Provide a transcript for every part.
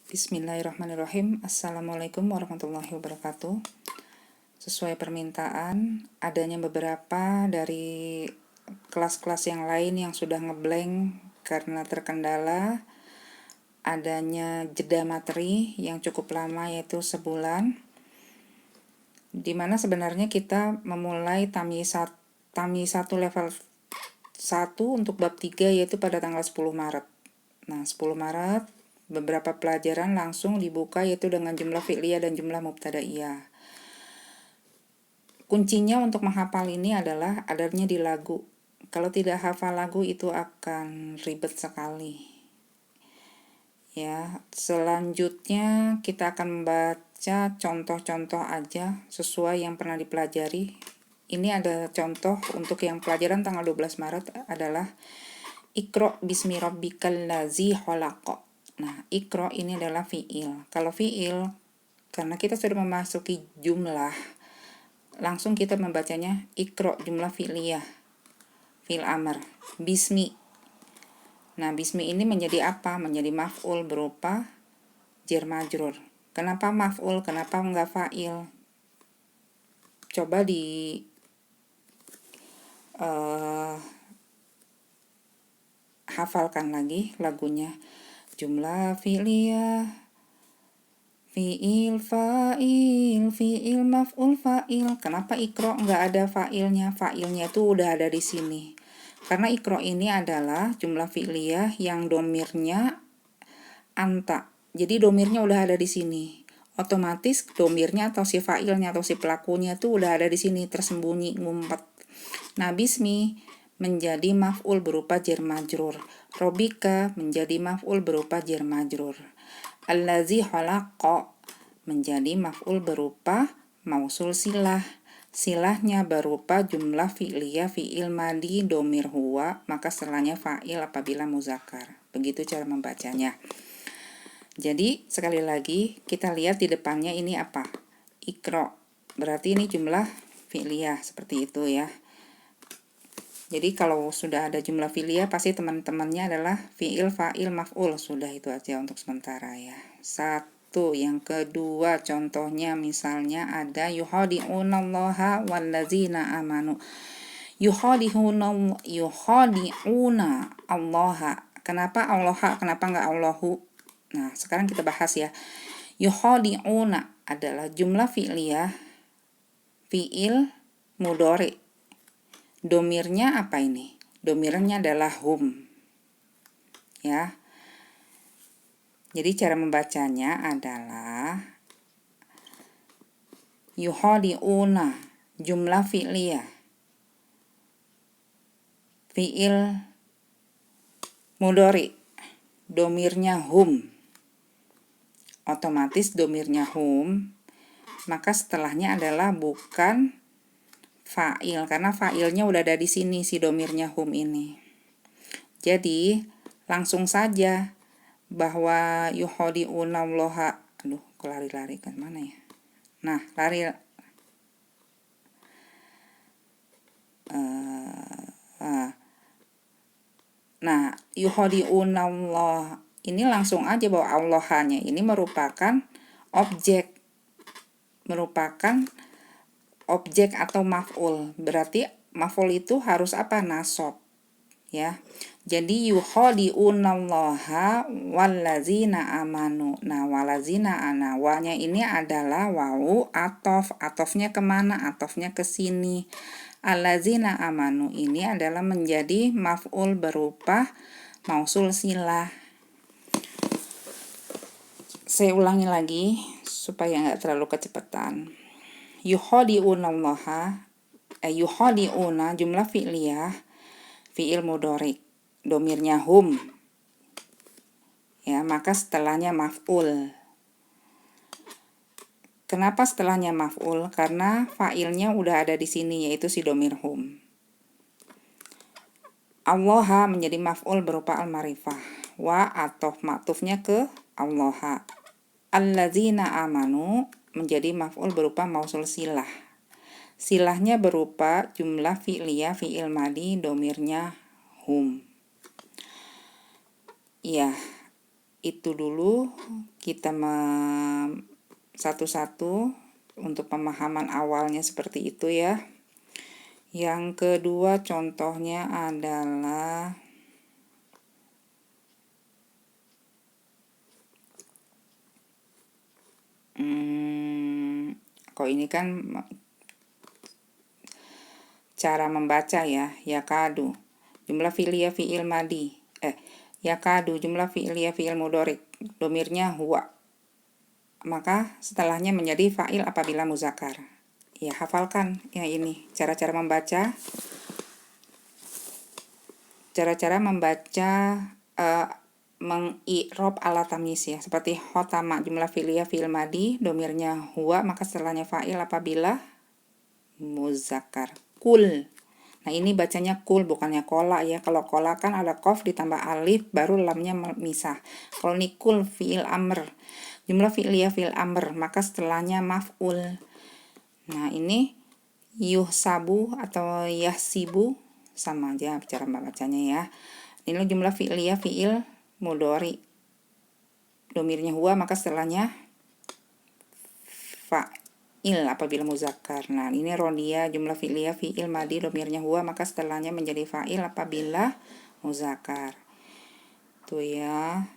Bismillahirrahmanirrahim. Assalamualaikum warahmatullahi wabarakatuh. Sesuai permintaan, adanya beberapa dari kelas-kelas yang lain yang sudah ngeblank karena terkendala adanya jeda materi yang cukup lama, yaitu sebulan, dimana sebenarnya kita memulai TAMI 1 level 1 untuk bab 3 yaitu pada tanggal 10 Maret. Nah, 10 Maret beberapa pelajaran langsung dibuka yaitu dengan jumlah fi'liyah dan jumlah mubtadaiyah. Kuncinya untuk menghafal ini adalah adanya di lagu. Kalau tidak hafal lagu itu akan ribet sekali. Ya, selanjutnya kita akan membaca contoh-contoh aja sesuai yang pernah dipelajari. Ini ada contoh untuk yang pelajaran tanggal 12 Maret adalah Iqra bismi rabbikal ladzi khalaq. Nah, Iqra ini adalah fi'il. Kalau fi'il, karena kita sudah memasuki jumlah, langsung kita membacanya Iqra, jumlah fi'liyah, fi'il amr, bismi. Nah, bismi ini menjadi apa? Menjadi maf'ul berupa jar majrur. Kenapa maf'ul? Kenapa enggak fa'il? Coba di hafalkan lagi lagunya. Jumlah fi'liyah, fi'il fa'il, fi'il maf'ul fa'il. Kenapa Iqra nggak ada fa'ilnya? Fa'ilnya itu udah ada di sini. Karena Iqra ini adalah jumlah fi'liyah yang domirnya anta. Jadi domirnya udah ada di sini. Otomatis domirnya atau si fa'ilnya atau si pelakunya itu udah ada di sini, tersembunyi, ngumpet. Nah, bismi menjadi maf'ul berupa jar majrur. Robika menjadi maf'ul berupa jar majrur. Allazi khalaqa menjadi maf'ul berupa mausul silah. Silahnya berupa jumlah fi'liyah fi'il madi domir huwa, maka setelahnya fa'il apabila muzakkar. Begitu cara membacanya. Jadi sekali lagi kita lihat di depannya ini apa? Iqra. Berarti ini jumlah fi'liyah seperti itu ya. Jadi kalau sudah ada jumlah fi'liyah pasti teman-temannya adalah fi'il, fa'il, maf'ul. Sudah itu aja untuk sementara ya. Satu. Yang kedua contohnya misalnya ada yukhadi'unallaha wallazina amanu. Yukhadi'una allaha. Kenapa allaha? Kenapa enggak allahu? Nah, sekarang kita bahas ya. Yukhadi'una adalah jumlah fi'liyah fi'il mudhari. Domirnya apa ini? Domirnya adalah hum. Ya. Jadi cara membacanya adalah yukhadi'una, jumlah fi'liyah fi'il mudhari. Domirnya hum. Otomatis domirnya hum, maka setelahnya adalah bukan fa'il, karena fa'ilnya udah ada di sini si domirnya hum ini. Jadi langsung saja bahwa yukhadi'unallaha, lari-lari ke mana ya? Nah, nah, yukhadi'unallah ini langsung aja bahwa Allahanya ini merupakan objek atau maf'ul. Berarti maf'ul itu harus apa? Nasab. Ya. Jadi yukhadi'unallaha wallazina amanu. Nah, wallazina wanya ini adalah wawu atof. Atofnya kemana? Atofnya ke sini. Allazina amanu ini adalah menjadi maf'ul berupa mausul silah. Saya ulangi lagi supaya nggak terlalu kecepatan. Yukhadi'unallaha, yukhadi'una jumlah fi'liyah fi'il mudhari, domirnya hum. Ya, maka setelahnya maf'ul. Kenapa setelahnya maf'ul? Karena fa'ilnya udah ada di sini yaitu si domir hum. Allaha menjadi maf'ul berupa al-marifah. Wa atof maktufnya ke Allaha. Allazina amanu menjadi maf'ul berupa mausul silah. Silahnya berupa jumlah fi'liyah fi'il madi domirnya hum. Ya, itu dulu, kita satu-satu untuk pemahaman awalnya seperti itu ya. Yang kedua contohnya adalah kok ini kan cara membaca ya, yakadu jumlah fi'liyah fi'il madi, yakadu jumlah fi'liyah fi'il mudhari, domirnya huwa, maka setelahnya menjadi fa'il apabila muzakkar. Ya, hafalkan ya ini cara-cara membaca, mengi'rab ala tamyiz ya, seperti khotama jumlah fi'liyah fi'il madi, domirnya huwa, maka setelahnya fa'il apabila muzakkar. Kul, nah ini bacanya kul bukannya kola ya. Kalau kola kan ada qaf ditambah alif baru lamnya misah. Kalau ini kul fi'il amr, jumlah fi'liyah fi'il amr, maka setelahnya maf'ul. Nah ini yuhsabu atau yahsibu sama aja cara membacanya ya. Ini jumlah fi'liyah fi'il mudhari, domirnya huwa, maka setelahnya fa'il apabila muzakkar. Nah ini rodiya jumlah fi'liyah fi'il madi, domirnya huwa, maka setelahnya menjadi fa'il apabila muzakkar. Tuh ya.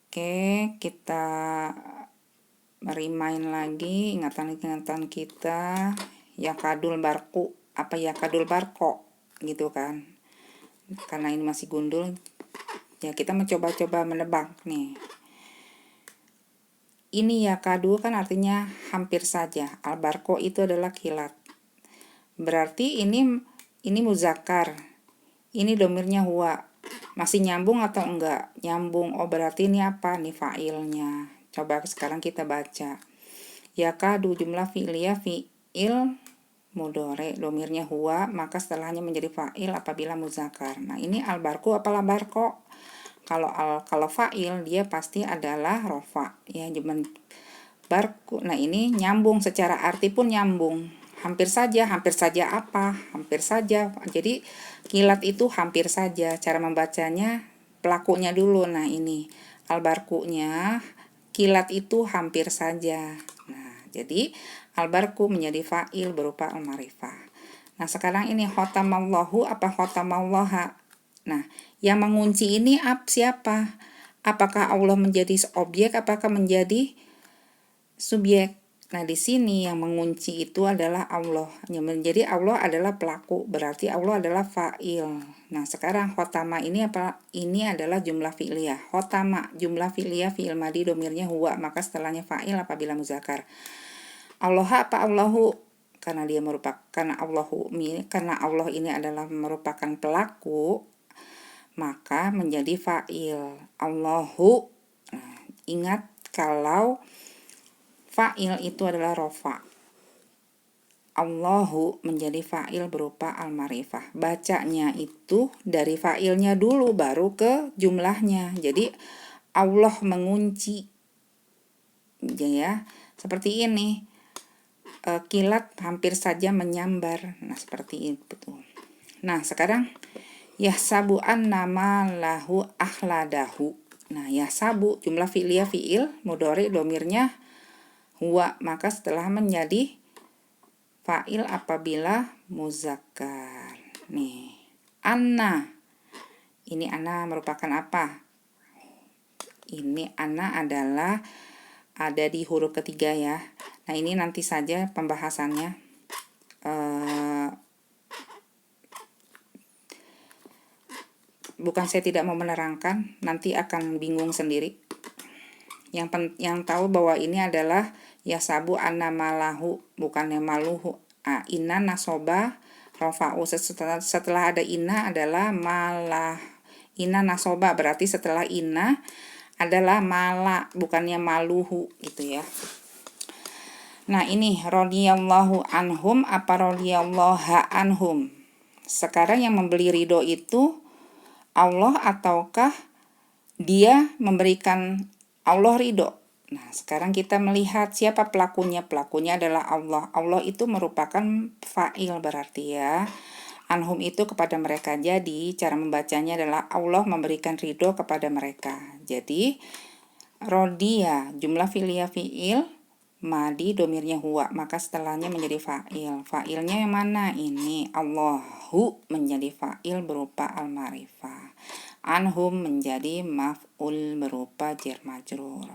Oke, kita remind lagi ingatan-ingatan kita. Yakadul barku, apa yakadul barko gitu kan, karena ini masih gundul ya, kita mencoba-coba menebak nih. Ini yakadu kan artinya hampir saja, al-barko itu adalah kilat, berarti ini muzakkar, ini domirnya huwa, masih nyambung atau enggak? Nyambung. Oh berarti ini apa nih fa'ilnya. Coba sekarang kita baca. Yakadu jumlah fi'liyah fi'il mudhari, domirnya huwa, maka setelahnya menjadi fa'il apabila muzakkar. Nah ini al-barku apalah barko. Kalau fa'il dia pasti adalah rofa ya, cuman barku. Nah ini nyambung, secara arti pun nyambung. Hampir saja apa? Hampir saja. Jadi kilat itu hampir saja. Cara membacanya pelakunya dulu. Nah ini al-barkunya, kilat itu hampir saja. Nah jadi al-barku menjadi fa'il berupa al-ma'rifah. Nah sekarang ini khotamallahu apa khotamallaha. Nah yang mengunci ini siapa? Apakah Allah menjadi objek, apakah menjadi subjek? Nah di sini yang mengunci itu adalah Allah. Yang menjadi Allah adalah pelaku, berarti Allah adalah fa'il. Nah sekarang khotama ini apa? Ini adalah jumlah fi'liyah. Khotama jumlah fi'liyah fi'il madi, domirnya huwa, maka setelahnya fa'il apabila muzakkar. Allah apa Allahu? Karena dia merupakan, karena Allah ini adalah merupakan pelaku, maka menjadi fa'il. Allahu. Nah, ingat kalau fa'il itu adalah rofa, Allahu menjadi fa'il berupa al-ma'rifah. Bacanya itu dari fa'ilnya dulu baru ke jumlahnya. Jadi Allah mengunci ya, seperti ini. Kilat hampir saja menyambar. Nah seperti itu. Nah sekarang yahsabu annama lahu akhladahu. Nah yahsabu jumlah fi'liyah fi'il mudhari, domirnya huwa, maka setelah menjadi fa'il apabila muzakkar. Nih anna, ini anna merupakan apa? Ini anna adalah ada di huruf ketiga ya. Nah ini nanti saja pembahasannya. Bukan saya tidak mau menerangkan, nanti akan bingung sendiri. Yang tahu bahwa ini adalah yasabu anna malahu, bukannya maluhu. Inna nasoba rofa'u, setelah ada inna adalah malah. Inna nasoba berarti setelah inna adalah mala, bukannya maluhu gitu ya. Nah ini radhiyallahu anhum apa radhiyallaha anhum. Sekarang yang membeli ridho itu Allah ataukah dia memberikan Allah ridho? Nah sekarang kita melihat siapa pelakunya. Pelakunya adalah Allah. Allah itu merupakan fa'il berarti ya. Anhum itu kepada mereka. Jadi cara membacanya adalah Allah memberikan ridho kepada mereka. Jadi rodia jumlah fi'liyah fi'il, madi domirnya huwa, maka setelahnya menjadi fa'il. Fa'ilnya yang mana? Ini Allahu menjadi fa'il berupa al-ma'rifah. Anhum menjadi maf'ul berupa jar majrur.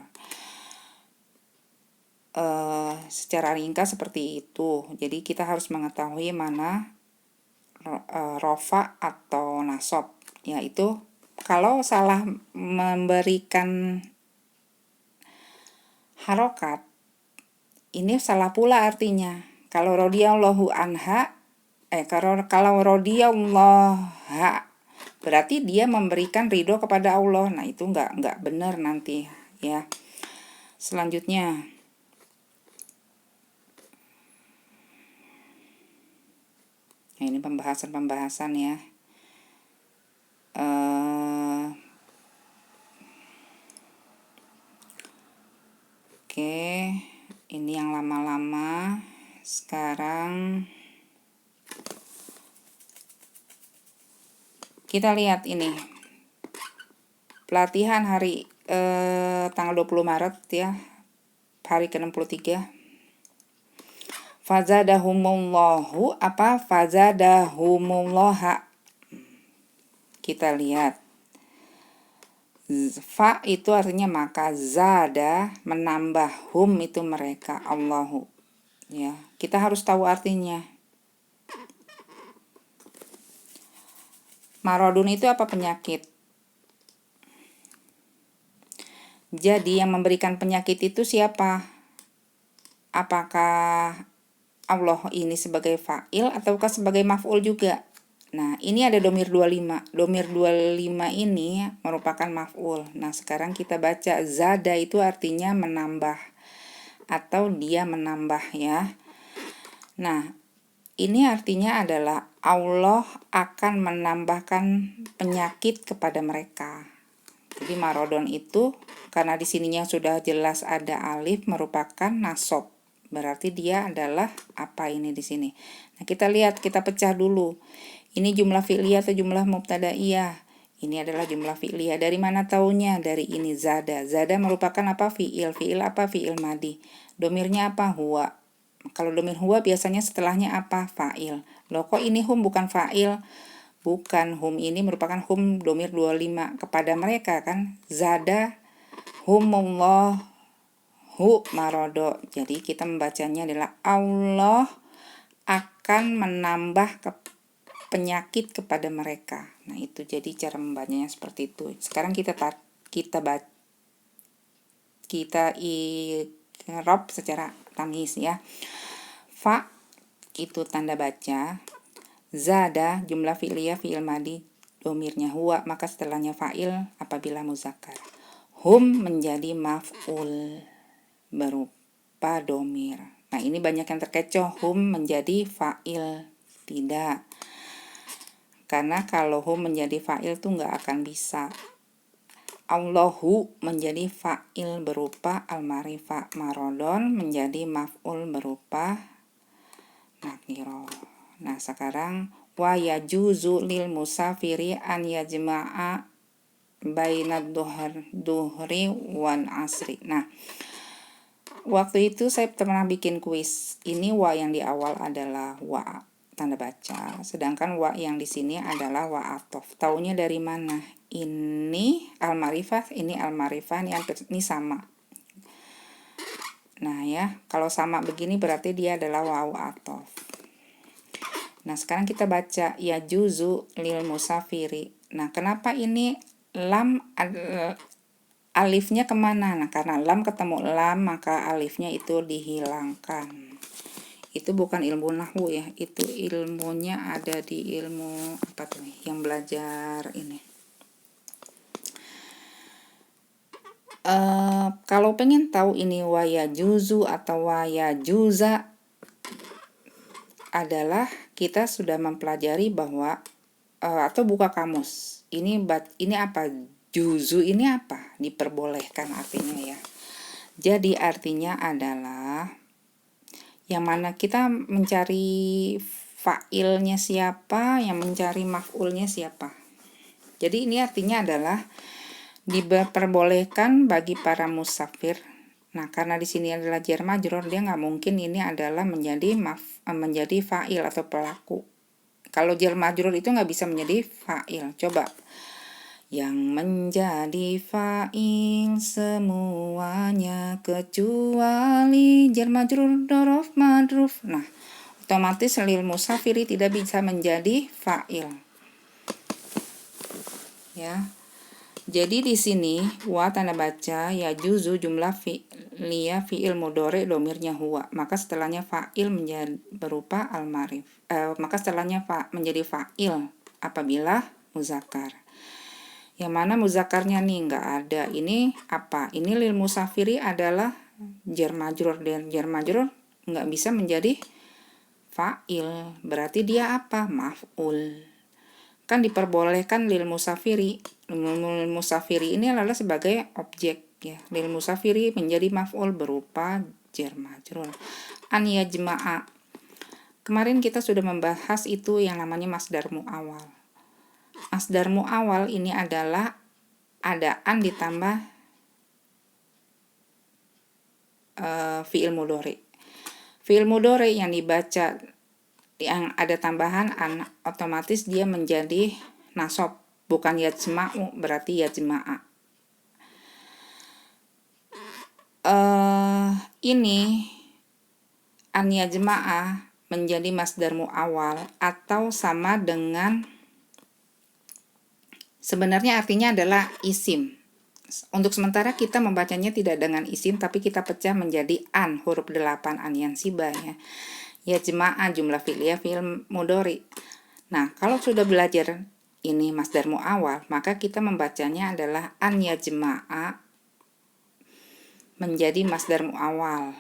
Secara ringkas seperti itu. Jadi kita harus mengetahui mana rofa atau nasob, yaitu kalau salah memberikan harokat ini salah pula artinya. Kalau radhiyallahu anha kalau radhiyallaha berarti dia memberikan ridho kepada Allah. Nah, itu enggak benar nanti ya. Selanjutnya nah, ini pembahasan ya. Oke, ini yang lama-lama. Sekarang kita lihat ini pelatihan hari tanggal 20 Maret ya, hari ke-63. Fazadahumullahu apa? Fazadahumullaha. Kita lihat. Fa itu artinya maka, zada menambah, hum itu mereka, Allahu. Ya, kita harus tahu artinya. Maradun itu apa? Penyakit. Jadi yang memberikan penyakit itu siapa? Apakah Allah ini sebagai fa'il ataukah sebagai maf'ul juga? Nah, ini ada domir 25. Domir 25 ini merupakan maf'ul. Nah, sekarang kita baca zada itu artinya menambah atau dia menambah ya. Nah, ini artinya adalah Allah akan menambahkan penyakit kepada mereka. Jadi marodon itu karena di sininya sudah jelas ada alif merupakan nasob. Berarti dia adalah apa ini di sini. Nah, kita lihat, kita pecah dulu. Ini jumlah fi'liyah atau jumlah mubtadaiyah. Ini adalah jumlah fi'liyah. Dari mana taunya? Dari ini zada. Zada merupakan apa? Fi'il. Fi'il apa? Fi'il madi. Domirnya apa? Huwa. Kalau domir huwa biasanya setelahnya apa? Fa'il. Loh, kok ini hum bukan fa'il? Bukan, hum ini merupakan hum domir 25 kepada mereka kan. Zada humullahu marodo. Jadi kita membacanya adalah Allah akan menambah penyakit kepada mereka. Nah, itu jadi cara membacanya seperti itu. Sekarang kita i'rab secara tamyiz ya. Fa itu tanda baca, zada jumlah fi'liyah fi'il madi domirnya huwa, maka setelahnya fa'il apabila muzakkar. Hum menjadi maf'ul berupa domir. Nah, ini banyak yang terkecoh, hum menjadi fa'il. Tidak. Karena kalau hum menjadi fa'il tuh nggak akan bisa. Allahu menjadi fa'il berupa al-ma'rifah, marodon menjadi maf'ul berupa nakiro. Nah, sekarang wa yajuzu lil musafiri an yajma'a bainad duhri wan asri. Nah, waktu itu saya pernah bikin kuis. Ini wa yang di awal adalah wa tanda baca, sedangkan wa yang di sini adalah wa atof. Taunya dari mana? Ini al-ma'rifah, ini al-ma'rifah, ini sama. Nah ya, kalau sama begini berarti dia adalah wawu atof. Nah, sekarang kita baca ya juzu lil musafiri. Nah, kenapa ini lam alifnya kemana? Nah, karena lam ketemu lam maka alifnya itu dihilangkan. Itu bukan ilmu nahwu ya, itu ilmunya ada di ilmu apa tuh yang belajar ini. Kalau pengen tahu ini waya juzu atau waya juza adalah kita sudah mempelajari bahwa atau buka kamus. Ini apa? Juzu ini apa? Diperbolehkan artinya ya. Jadi artinya adalah yang mana kita mencari fa'ilnya siapa, yang mencari maf'ulnya siapa. Jadi ini artinya adalah diperbolehkan bagi para musafir. Nah, karena di sini adalah jar majrur, dia nggak mungkin ini adalah menjadi fa'il atau pelaku. Kalau jar majrur itu nggak bisa menjadi fa'il. Coba. Yang menjadi fa'il semuanya kecuali jar majrur dorof madruf. Nah, otomatis lil musafiri tidak bisa menjadi fa'il. Ya. Jadi di sini wa tanda baca ya juzu jumlah fi'liyah fi'il mudhari domirnya huwa. Maka setelahnya fa'il menjadi berupa al-ma'rif. Maka setelahnya menjadi fa'il apabila muzakkar. Yang mana muzakkarnya nih nggak ada. Ini apa? Ini lil musafiri adalah jar majrur, dan jar majrur nggak bisa menjadi fa'il. Berarti dia apa? Maf'ul. Kan diperbolehkan lil musafiri. Lil musafiri ini adalah sebagai objek ya. Lil musafiri menjadi maf'ul berupa jar majrur. An yajma'a. Kemarin kita sudah membahas itu yang namanya masdar mu'awal. Masdar mu'awal ini adalah ada an ditambah fi'il mudhari. Fi'il mudhari yang dibaca yang ada tambahan an, otomatis dia menjadi nasab, bukan yajma'u, berarti yajma'a. Ini an yajma'a menjadi masdar mu'awal atau sama dengan, sebenarnya artinya adalah isim. Untuk sementara kita membacanya tidak dengan isim, tapi kita pecah menjadi an, huruf 8 an yansibah ya. Yajma'a jumlah fi'liyah fi'il mudhari. Nah, kalau sudah belajar ini masdar mu'awal, maka kita membacanya adalah an yajma'a menjadi masdar mu'awal.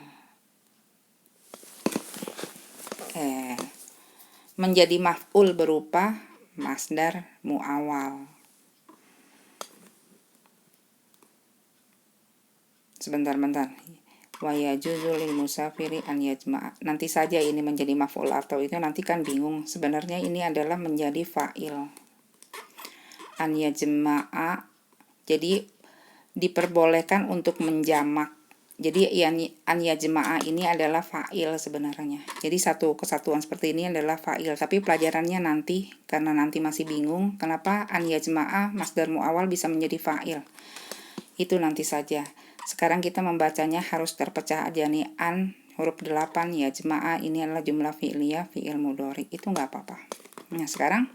Menjadi maf'ul berupa masdar mu'awal. Sebentar. Wa yajuzu lil musafiri an yajma'a. Nanti saja ini menjadi maf'ul atau itu nanti kan bingung. Sebenarnya ini adalah menjadi fa'il. An yajma'a. Jadi diperbolehkan untuk menjamak. Jadi an yajma'a ini adalah fa'il sebenarnya. Jadi satu kesatuan seperti ini adalah fa'il. Tapi pelajarannya nanti, karena nanti masih bingung kenapa an yajma'a masdar mu'awal bisa menjadi fa'il. Itu nanti saja. Sekarang kita membacanya harus terpecah aja nih. An huruf 8 yajma'a ini adalah jumlah fi'liyah fi'il mudhari. Itu nggak apa-apa. Nah, sekarang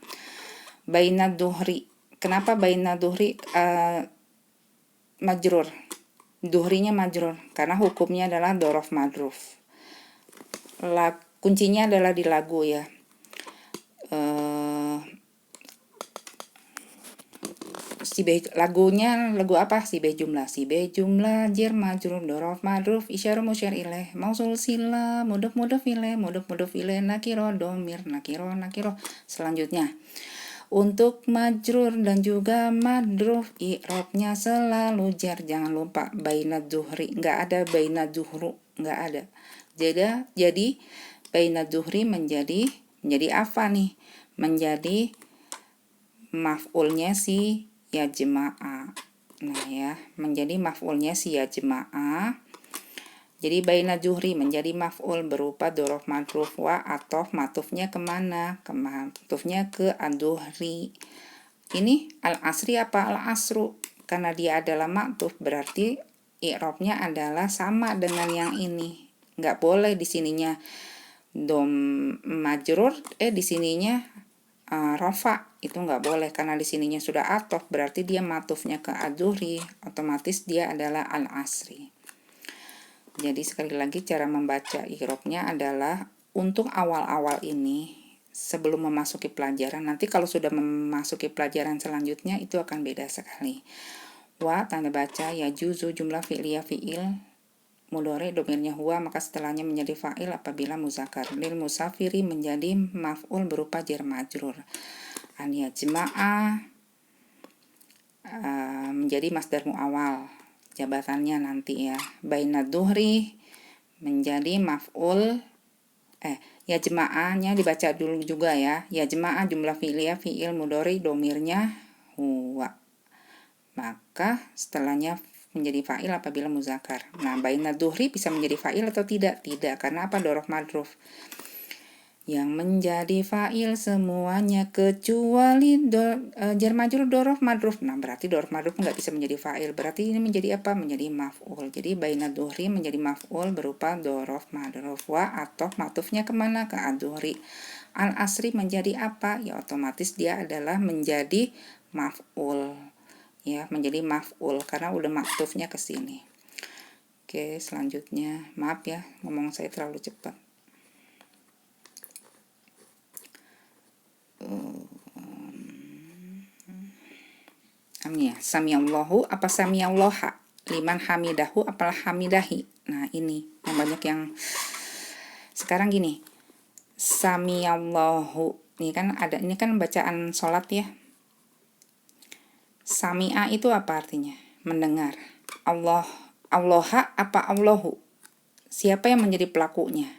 baina duhri. Kenapa baina duhri majrur? Duhrinya majrur karena hukumnya adalah dorof madruf. Kuncinya adalah di lagu ya. Lagunya lagu apa? Si be jumlah jar majrur dorof madruf isyarah musyar ilaih mausul sila mudhof ilaih nakiro domir nakiro. Selanjutnya untuk majrur dan juga madruf i'rabnya selalu jar. Jangan lupa baina zuhri, nggak ada baina zuhru, nggak ada. Jadi baina zuhri menjadi apa nih? Menjadi maf'ulnya si yajma'a. Nah ya, menjadi maf'ulnya si yajma'a. Jadi baina zuhri menjadi maf'ul berupa dorof madruf wa atau matufnya kemana? Matufnya ke ad-duhri. Ini al-asri apa al-asru? Karena dia adalah matuf berarti i'rabnya adalah sama dengan yang ini. Nggak boleh di sininya dom majrur, di sininya rofa, itu nggak boleh karena di sininya sudah atof, berarti dia matufnya ke ad-duhri, otomatis dia adalah al-asri. Jadi sekali lagi cara membaca i'rabnya adalah untuk awal-awal ini sebelum memasuki pelajaran. Nanti kalau sudah memasuki pelajaran selanjutnya itu akan beda sekali. Wa tanda baca ya juzu jumlah fi'liyah fi'il mudhari domirnya huwa, maka setelahnya menjadi fa'il apabila muzakkar. Lil musafiri menjadi maf'ul berupa jar majrur. An yajma'a menjadi masdar mu'awal. Jabatannya nanti ya. Baina duhri menjadi maf'ul Ya jemaahnya dibaca dulu juga ya. Ya jemaah jumlah fi'liyah fi'il mudhari domirnya huwa. Maka setelahnya menjadi fa'il apabila muzakkar. Nah, baina duhri bisa menjadi fa'il atau tidak? Tidak, karena apa? Dhorof madruf. Yang menjadi fa'il semuanya kecuali jar majrur dhorof madruf. Nah, berarti dhorof madruf nggak bisa menjadi fa'il. Berarti ini menjadi apa? Menjadi maf'ul. Jadi baina duhri menjadi maf'ul berupa dhorof madruf wa atau matufnya kemana? Ke ad-duhri. Al-asri menjadi apa? Ya otomatis dia adalah menjadi maf'ul. Ya, menjadi maf'ul karena udah matufnya ke sini. Oke, selanjutnya. Maaf ya, ngomong saya terlalu cepat. Samiallahu apa samiallaha? Liman hamidahu apalah hamidahi? Nah, ini yang banyak yang sekarang gini. Samiallahu. Ini kan bacaan sholat ya. Sami'a itu apa artinya? Mendengar. Allaha apa Allahu? Siapa yang menjadi pelakunya?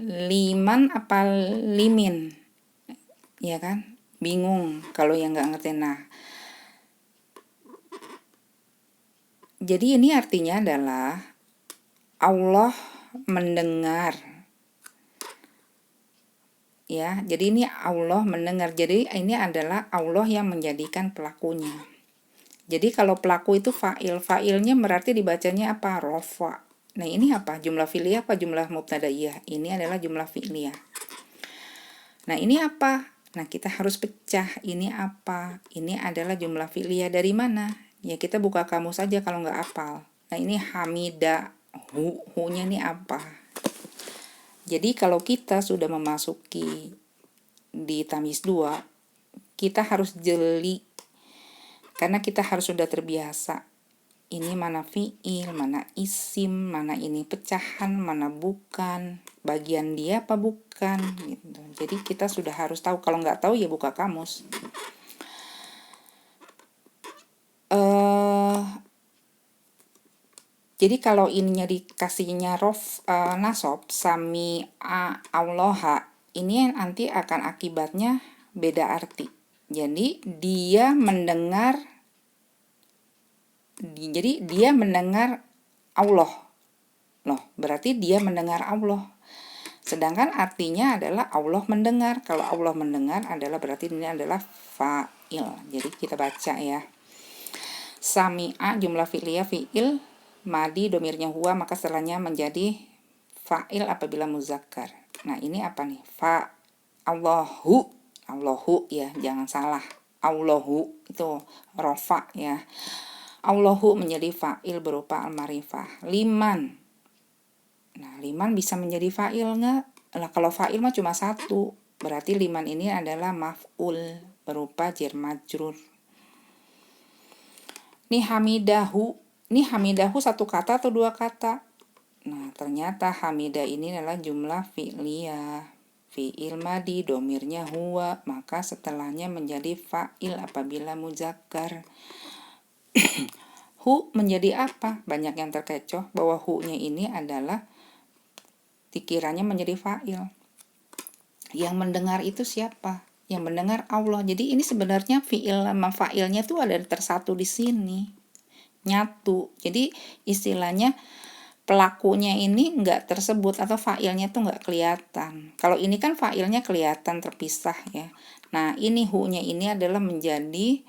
Liman apa limin? Ya kan? Bingung kalau yang nggak ngerti. Nah, jadi ini artinya adalah Allah mendengar. Ya, jadi ini Allah mendengar. Jadi ini adalah Allah yang menjadikan pelakunya. Jadi kalau pelaku itu fa'il, fa'ilnya berarti dibacanya apa? Rofa. Nah, ini apa? Jumlah fi'liyah apa jumlah mubtadaiyah? Ini adalah jumlah fi'liyah. Nah, ini apa? Nah, kita harus pecah. Ini apa? Ini adalah jumlah fi'liyah dari mana? Ya, kita buka kamus saja kalau nggak hafal. Nah, ini hamida, hu-nya ini apa? Jadi kalau kita sudah memasuki di tamis 2, kita harus jeli. Karena kita harus sudah terbiasa. Ini mana fi'il, mana isim, mana ini pecahan, mana bukan. Bagian dia apa bukan gitu. Jadi kita sudah harus tahu. Kalau nggak tahu ya buka kamus. Jadi kalau ininya dikasihnya nasob sami allaha, ini nanti akan akibatnya beda arti. Jadi dia mendengar Allah. Loh, berarti dia mendengar Allah. Sedangkan artinya adalah Allah mendengar. Kalau Allah mendengar adalah berarti ini adalah fa'il. Jadi kita baca ya. Sami'a jumlah fi'liyah fi'il madi domirnya huwa, maka setelahnya menjadi fa'il apabila muzakkar. Nah, ini apa nih? Allahu ya, jangan salah. Allahu itu rofa ya. Allahu menjadi fa'il berupa al-marifah. Liman. Nah, liman bisa menjadi fa'il nggak? Nah, kalau fa'il mah cuma satu. Berarti liman ini adalah maf'ul berupa jar majrur. Nih hamidahu satu kata atau dua kata? Nah, ternyata hamidah ini adalah jumlah fi'liyah. Fi'il madi domirnya huwa, maka setelahnya menjadi fa'il apabila muzakkar. Hu menjadi apa? Banyak yang terkecoh bahwa hu-nya ini adalah dikiranya menjadi fa'il. Yang mendengar itu siapa? Yang mendengar Allah. Jadi ini sebenarnya fi'il sama fa'ilnya tuh ada tersatu di sini. Nyatu. Jadi istilahnya pelakunya ini nggak tersebut atau fa'ilnya tuh nggak kelihatan. Kalau ini kan fa'ilnya kelihatan terpisah ya. Nah, ini hu-nya ini adalah menjadi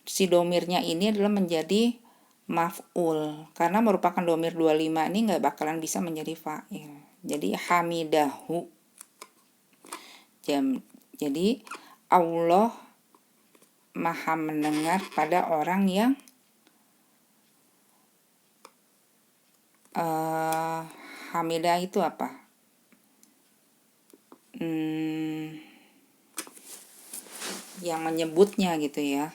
si domirnya ini adalah menjadi maf'ul karena merupakan domir 25 ini nggak bakalan bisa menjadi fa'il. Jadi hamidahu. Jadi Allah maha mendengar pada orang yang hamidah itu apa? Yang menyebutnya gitu ya.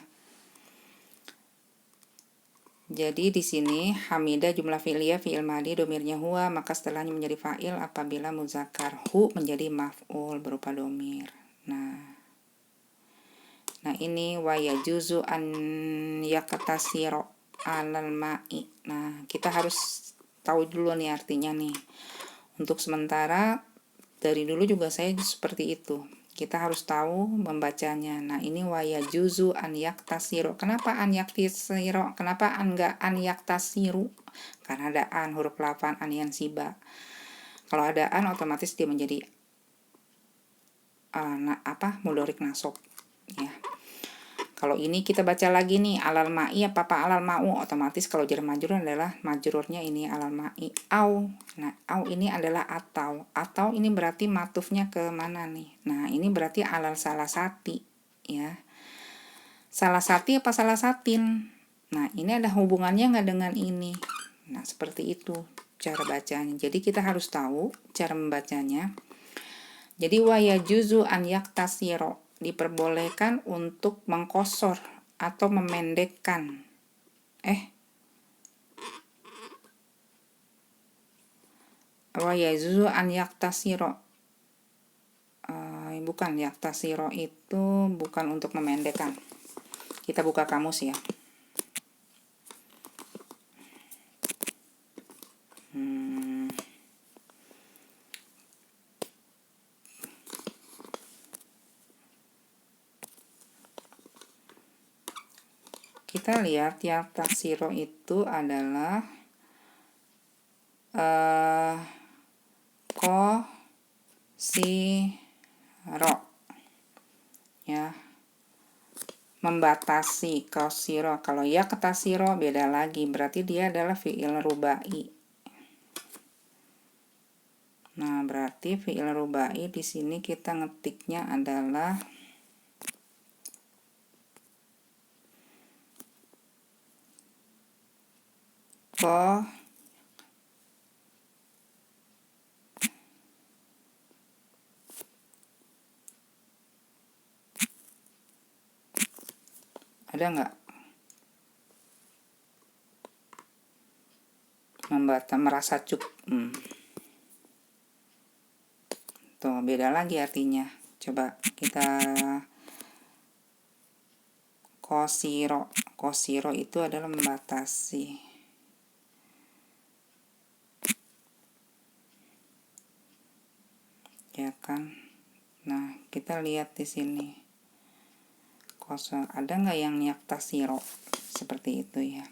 Jadi di sini hamidah jumlah fi'liyah fi'il madi domirnya huwa, maka setelahnya menjadi fa'il apabila muzakkar. Hu menjadi maf'ul berupa domir. Nah ini wa yajuzu an yaqtasiro alal ma'i. Nah, kita harus tahu dulu nih artinya nih. Untuk sementara dari dulu juga saya seperti itu. Kita harus tahu membacanya. Nah, ini waya juzu an yaktasiru. Kenapa an yaktasiru? Kenapa enggak an yaktasiru? Karena ada an, huruf lafan an yansiba. Kalau ada an otomatis dia menjadi mudhorik nasab ya. Kalau ini kita baca lagi nih alal ma'i apa alal ma'u, otomatis kalau jar majrur adalah majrurnya ini alal ma'i au. Nah, au ini adalah atau ini berarti matufnya ke mana nih? Nah, ini berarti alal salah sati ya. Salah sati apa salah satin? Nah, ini ada hubungannya nggak dengan ini? Nah, seperti itu cara bacanya. Jadi kita harus tahu cara membacanya. Jadi wa yajuzu an yaktasiro, diperbolehkan untuk mengkosor atau memendekkan. Wa yajuzu an yaktasiro. Bukan, yaktasiro itu bukan untuk memendekkan. Kita buka kamus ya. Kita lihat yaktasiro itu adalah kosiro ya, membatasi. Kosiro, kalau yaktasiro beda lagi, berarti dia adalah fi'il rubai. Nah, berarti fi'il rubai di sini kita ngetiknya adalah ada nggak? Merasa cukup. Tuh, beda lagi artinya. Coba kita kosiro. Kosiro itu adalah membatasi. Ya kan? Nah, kita lihat di sini. Kosong, ada nggak yang yaktasiro seperti itu ya?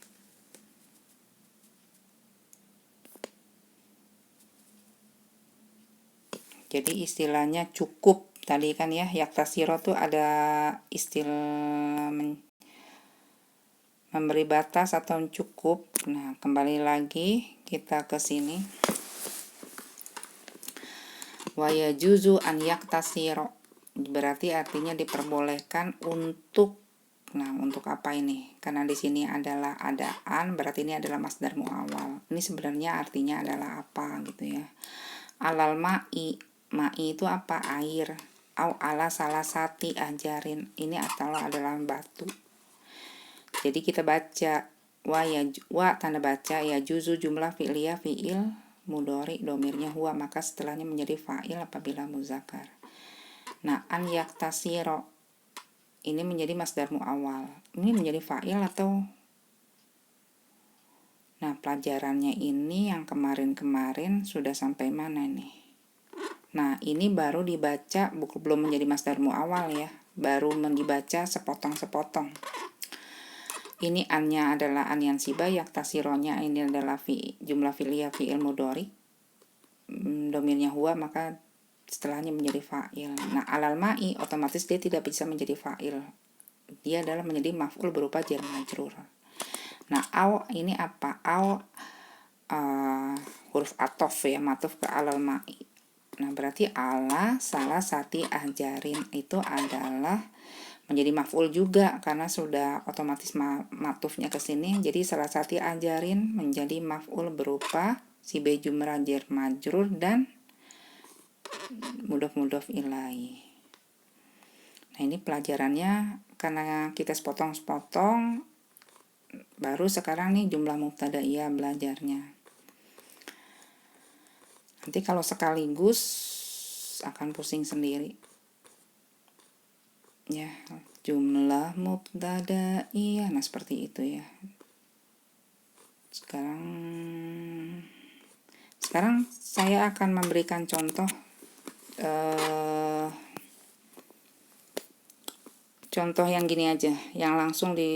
Jadi istilahnya cukup tadi kan ya, yaktasiro tuh ada istilah memberi batas atau cukup. Nah, kembali lagi kita ke sini. Wa yajuzu an yaktasiro, berarti artinya diperbolehkan untuk. Nah, untuk apa ini? Karena di sini adalah adaan, berarti ini adalah masdar muawwal. Ini sebenarnya artinya adalah apa gitu ya. Alal ma'i, ma'i itu apa? Air. Au ala salah sati ajarin, ini adalah batu. Jadi kita baca wa tanda baca ya juzu jumlah fi'liyah fi'il mudhari domirnya huwa, maka setelahnya menjadi fa'il apabila muzakkar. Nah, an yaktasiro ini menjadi masdar muawwal. Ini menjadi fa'il atau? Nah, pelajarannya ini yang kemarin-kemarin sudah sampai mana nih? Nah, ini baru dibaca, belum menjadi masdar muawwal ya. Baru dibaca sepotong-sepotong. Ini annya adalah an yansibah, yaktasironya ini adalah jumlah fi'liyah fi'il mudhari. Domirnya huwa, maka setelahnya menjadi fa'il. Nah, alal ma'i otomatis dia tidak bisa menjadi fa'il. Dia adalah menjadi maf'ul berupa jar majrur. Nah, au ini apa? Au huruf atof ya, matuf ke alal ma'i. Nah, berarti ala salah sati ajarin itu adalah menjadi maf'ul juga karena sudah otomatis matufnya ke sini. Jadi salah sati ajarin menjadi maf'ul berupa si be jumlah jar majrur dan mudhof ilaihi. Nah, ini pelajarannya karena kita sepotong-sepotong, baru sekarang nih jumlah mubtadaiyah belajarnya. Nanti kalau sekaligus akan pusing sendiri. Ya, jumlah mubtadaiyah, nah seperti itu ya. Sekarang sekarang saya akan memberikan contoh contoh yang gini aja, yang langsung di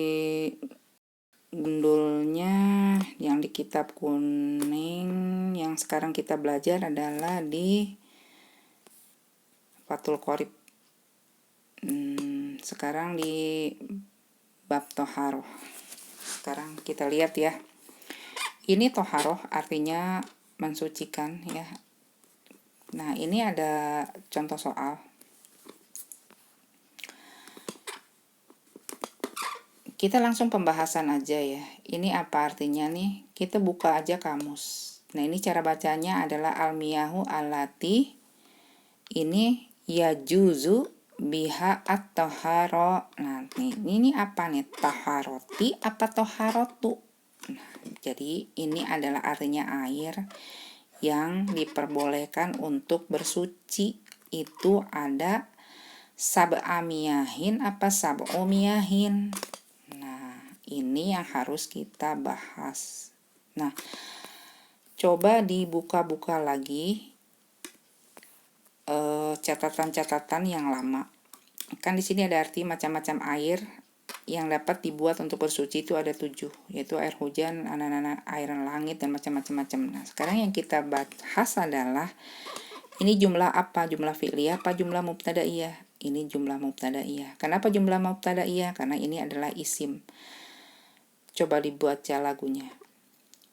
gundulnya yang di kitab kuning. Yang sekarang kita belajar adalah di Fathul Qorib. Sekarang di bab toharoh. Sekarang kita lihat ya. Ini toharoh artinya mensucikan ya. Nah, ini ada contoh soal. Kita langsung pembahasan aja ya. Ini apa artinya nih? Kita buka aja kamus. Nah, ini cara bacanya adalah almiyahu alati. Ini yajuzu biha at-taharo. Nah, ini apa nih? Taharoti apa toharotu? Nah, jadi ini adalah artinya air yang diperbolehkan untuk bersuci. Itu ada sab'amiyahin apa sab'umiyahin. Ini yang harus kita bahas. Nah, coba dibuka-buka lagi catatan-catatan yang lama. Kan di sini ada arti macam-macam air yang dapat dibuat untuk bersuci itu ada 7, yaitu air hujan, air langit, dan macam-macam. Nah, sekarang yang kita bahas adalah ini jumlah apa? Jumlah fi'liyah apa jumlah mubtadaiyah? Ini jumlah mubtadaiyah. Kenapa jumlah mubtadaiyah? Karena ini adalah isim. Coba dibuat lagunya.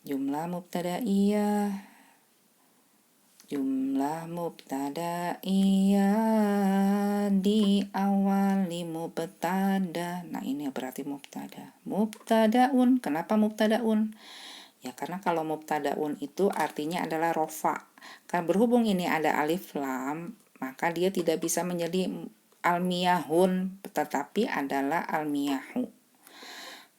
Jumlah mubtadaiyah. Jumlah mubtadaiyah di awali mubtada. Nah, ini berarti mubtada. Mubtadaun. Kenapa mubtadaun? Ya, karena kalau mubtadaun itu artinya adalah rofa. Karena berhubung ini ada alif lam, maka dia tidak bisa menjadi almiyahun, tetapi adalah almiyahu.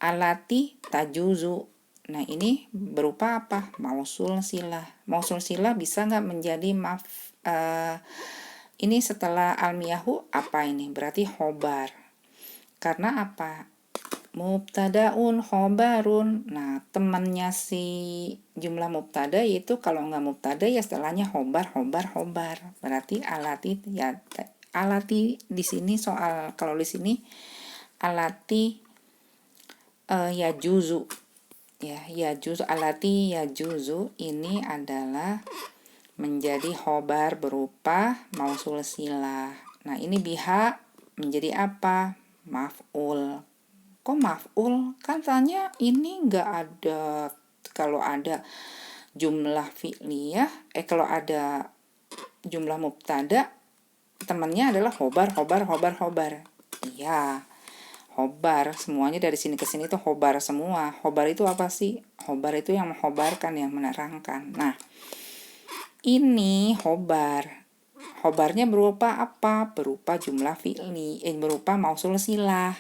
Alati tajuzu. Nah, ini berupa apa? Mausul silah. Mausul silah bisa nggak menjadi ini setelah almiyahu apa ini? Berarti khobar. Karena apa? Mubtadaun khobarun. Nah, temannya si jumlah mubtada yaitu kalau nggak mubtada ya setelahnya khobar. Berarti alati ya, alati di sini soal kalau di sini alati ya juzu ya, juzu alati ya juzu ini adalah menjadi khobar berupa mausul silah. Nah, ini biha menjadi apa? Maf'ul. Kok maf'ul? Katanya ini enggak ada. Kalau ada jumlah fi'liyah, kalau ada jumlah mubtada, temannya adalah khobar. Iya. Khobar, semuanya dari sini ke sini itu khobar semua. Khobar itu apa sih? Khobar itu yang mengkhobarkan, yang menerangkan. Nah, ini khobar. Khobarnya berupa apa? Berupa jumlah fi'li, berupa mausul silah.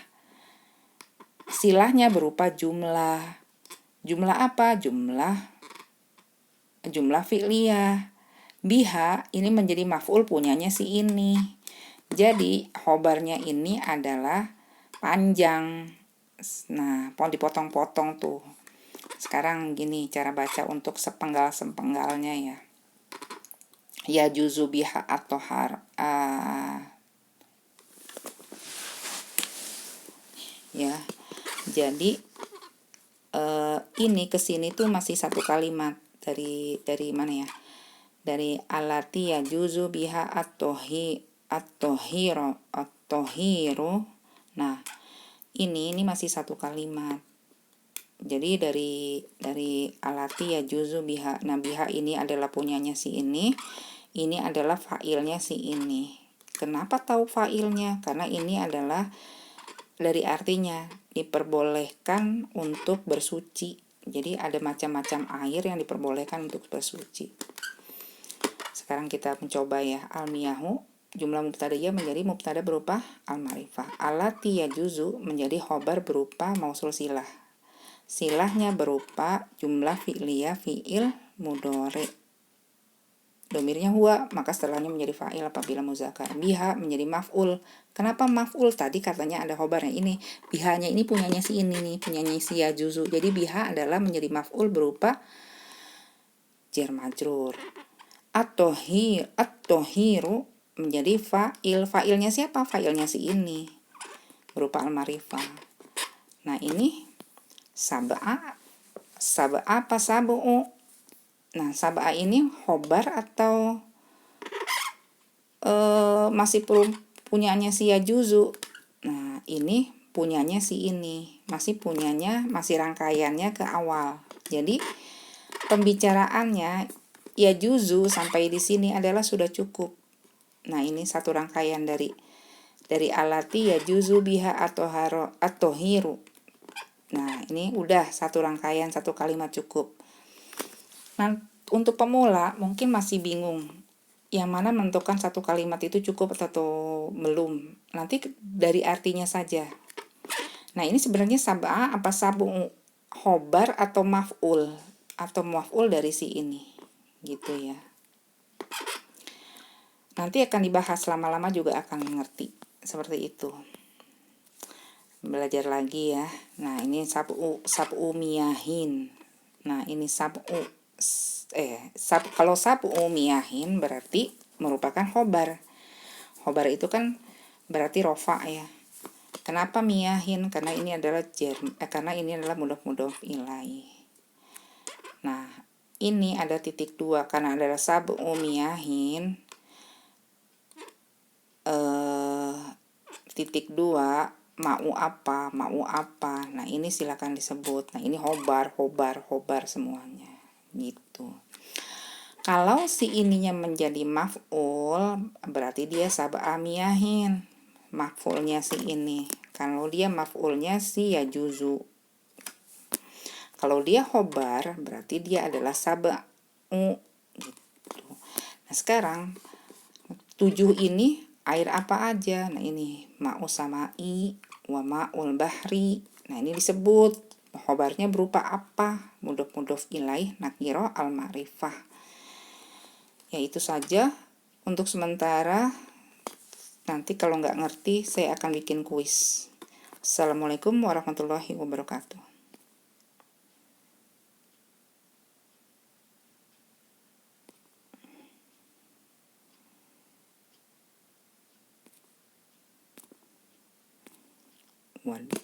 Silahnya berupa jumlah. Jumlah apa? Jumlah fi'liyah. Biha ini menjadi maf'ul punyanya si ini. Jadi khobarnya ini adalah panjang. Nah, dipotong-potong tuh. Sekarang gini cara baca untuk sepenggal-sepenggalnya ya. Ya juzu biha at-tohar. Ya. Jadi ini kesini tuh masih satu kalimat dari mana ya? Dari alati ya juzu biha at-tohiru. Nah, ini masih satu kalimat. Jadi dari alati ya juzu biha. Nah, biha ini adalah punyanya si ini. Ini adalah fa'ilnya si ini. Kenapa tahu fa'ilnya? Karena ini adalah dari artinya diperbolehkan untuk bersuci. Jadi ada macam-macam air yang diperbolehkan untuk bersuci. Sekarang kita mencoba ya. Almiyahu jumlah mubtadaiyah menjadi mubtada berupa al-ma'rifah. Alati yajuzu menjadi khobar berupa mausul silah. Silahnya berupa jumlah fi'liyah fi'il mudhari. Domirnya huwa, maka setelahnya menjadi fa'il apabila muzakkar. Biha menjadi maf'ul. Kenapa maf'ul? Tadi katanya ada khobarnya ini. Bihanya ini punyanya si ini nih, punyanya si yajuzu. Jadi biha adalah menjadi maf'ul berupa jar majrur. At-tohiru menjadi fa'il. Fa'ilnya siapa? Fa'ilnya si ini, berupa al-ma'rifah. Nah ini sab'a. Sab'a apa sab'u? Nah sab'a ini khobar atau masih punyanya si yajuzu? Nah ini punyanya si ini, masih rangkaiannya ke awal. Jadi pembicaraannya yajuzu sampai di sini adalah sudah cukup. Nah ini satu rangkaian dari alati yajuzu biha atau hiru. Nah ini udah satu rangkaian, satu kalimat cukup. Nah untuk pemula mungkin masih bingung yang mana menentukan satu kalimat itu cukup atau belum. Nanti dari artinya saja. Nah ini sebenarnya sab'a apa sabu, khobar atau maf'ul, dari si ini, gitu ya. Nanti akan dibahas, lama-lama juga akan mengerti seperti itu. Belajar lagi ya. Nah ini sab'u miyahin. Nah ini kalau sab'u miyahin berarti merupakan khobar. Khobar itu kan berarti rofa ya. Kenapa miyahin? Karena ini adalah mudhof ilaih. Nah ini ada titik 2 karena adalah sab'u miyahin. Titik 2 mau apa. Nah ini silakan disebut. Nah ini khobar semuanya gitu. Kalau si ininya menjadi maf'ul berarti dia sab'a miyahin, maf'ulnya si ini. Kalau dia maf'ulnya si yajuzu. Kalau dia khobar berarti dia adalah sab'u gitu. Nah sekarang 7 ini air apa aja? Nah ini ma'u sama'i wa ma'ul bahri. Nah ini disebut khobarnya berupa apa? Mudhof ilaih nakiro al-ma'rifah. Ya itu saja untuk sementara. Nanti kalau nggak ngerti saya akan bikin kuis. Assalamualaikum warahmatullahi wabarakatuh. Waduh.